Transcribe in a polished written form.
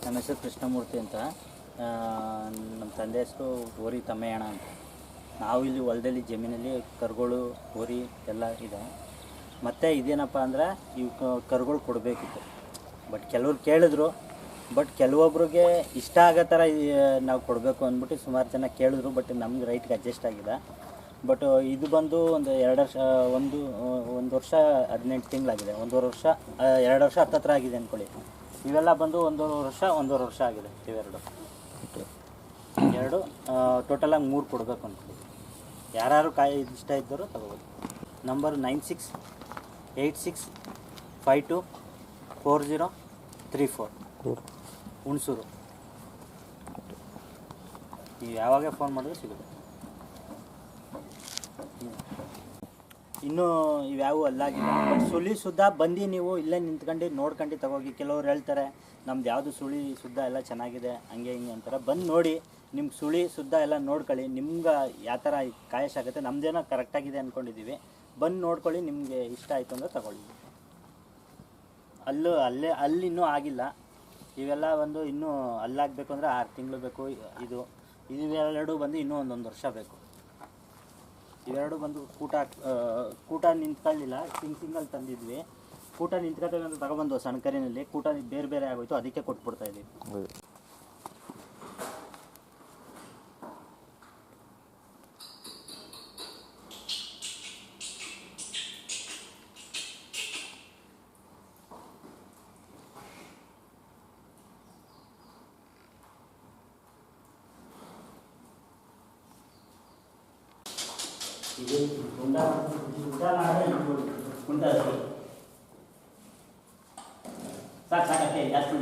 ನನ್ನ ಹೆಸರು ಕೃಷ್ಣಮೂರ್ತಿ ಅಂತ. ನಮ್ಮ ತಂದೆ ಹೆಸರು ಹೋರಿ ತಮ್ಮಯ್ಯಣ್ಣ ಅಂತ. ನಾವು ಇಲ್ಲಿ ಹೊಲದಲ್ಲಿ ಜಮೀನಲ್ಲಿ ಕರುಗಳು ಹೋರಿ ಎಲ್ಲ ಇದೆ. ಮತ್ತು ಇದೇನಪ್ಪ ಅಂದರೆ ಇವು ಕರುಗಳು ಕೊಡಬೇಕಿತ್ತು. ಬಟ್ ಕೆಲವ್ರು ಕೇಳಿದ್ರು, ಬಟ್ ಕೆಲವೊಬ್ರಿಗೆ ಇಷ್ಟ ಆಗೋ ಥರ ನಾವು ಕೊಡಬೇಕು ಅಂದ್ಬಿಟ್ಟು ಸುಮಾರು ಜನ ಕೇಳಿದ್ರು. ಬಟ್ ನಮ್ಗೆ ರೈಟ್ಗೆ ಅಡ್ಜಸ್ಟ್ ಆಗಿದೆ. ಬಟ್ ಇದು ಬಂದು ಒಂದು 2 ವರ್ಷ, ಒಂದು ವರ್ಷ 18 ತಿಂಗಳಾಗಿದೆ. 1.5 ವರ್ಷ, 2 ವರ್ಷ ಹತ್ತತ್ರ ಆಗಿದೆ ಅಂದ್ಕೊಳ್ಳಿ. ಇವೆಲ್ಲ ಬಂದು 1.5 ವರ್ಷ ಆಗಿದೆ. ಇವೆರಡು ಟೋಟಲಾಗಿ 3 ಕೊಡಬೇಕು ಅಂದ್ಕೊಳ್ಳಿ. ಯಾರು ಕಾಯಿ ಇಷ್ಟ ಇದ್ದರೂ ತಗೋಬೋದು. ನಂಬರ್ 9686524034 ಹುಣಸೂರು. ನೀವು ಯಾವಾಗ ಫೋನ್ ಮಾಡಿದ್ರೆ ಸಿಗುತ್ತೆ. ಇನ್ನೂ ಇವ್ಯಾವು ಅಲ್ಲಾಗಿಲ್ಲ. ಬಟ್ ಸುಳಿ ಸುದ್ದ ಬಂದು ನೀವು ಇಲ್ಲೇ ನಿಂತ್ಕೊಂಡು ನೋಡ್ಕೊಂಡು ತಗೋಗಿ. ಕೆಲವ್ರು ಹೇಳ್ತಾರೆ ನಮ್ದು ಯಾವುದು ಸುಳಿ ಸುದ್ದ ಎಲ್ಲ ಚೆನ್ನಾಗಿದೆ ಹಂಗೆ ಹಿಂಗೆ ಅಂತಾರೆ. ಬಂದು ನೋಡಿ, ನಿಮ್ಗೆ ಸುಳಿ ಸುದ್ದ ಎಲ್ಲ ನೋಡ್ಕೊಳ್ಳಿ. ನಿಮ್ಗೆ ಯಾವ ಥರ ಕಾಯಶ್ ಆಗುತ್ತೆ. ನಮ್ಮದೇನೋ ಕರೆಕ್ಟಾಗಿದೆ ಅಂದ್ಕೊಂಡಿದ್ದೀವಿ. ಬಂದು ನೋಡ್ಕೊಳ್ಳಿ, ನಿಮಗೆ ಇಷ್ಟ ಆಯಿತು ಅಂದರೆ ತಗೊಳ್ಳಿ. ಅಲ್ಲಿ ಇನ್ನೂ ಆಗಿಲ್ಲ. ಇವೆಲ್ಲ ಒಂದು ಇನ್ನೂ ಅಲ್ಲಾಗಬೇಕು ಅಂದರೆ 6 ತಿಂಗಳು ಬೇಕು. ಇವೆರಡು ಬಂದು ಇನ್ನೂ 1 ವರ್ಷ ಬೇಕು. ಇವೆರಡು ಬಂದು ಕೂಟ ನಿಂತ್ಕೊಳ್ಳಿಲ್ಲ. ಸಿಂಗಲ್ ತಂದಿದ್ವಿ. ಕೂಟ ನಿಂತ್ಕೊತೇವೆ ಅಂತ ತಗೊಬಂದು ಸಣ್ಣ ಕರಿನಲ್ಲಿ ಕೂಟ ಬೇರೆ ಬೇರೆ ಆಗೋಯ್ತು. ಅದಕ್ಕೆ ಕೊಟ್ಬಿಡ್ತಾ ಇದ್ದೀವಿ. ಇದು ಕುಂಡ ಸಾಕು ಸಾಕತ್ತೆ ಜಾಸ್ತಿ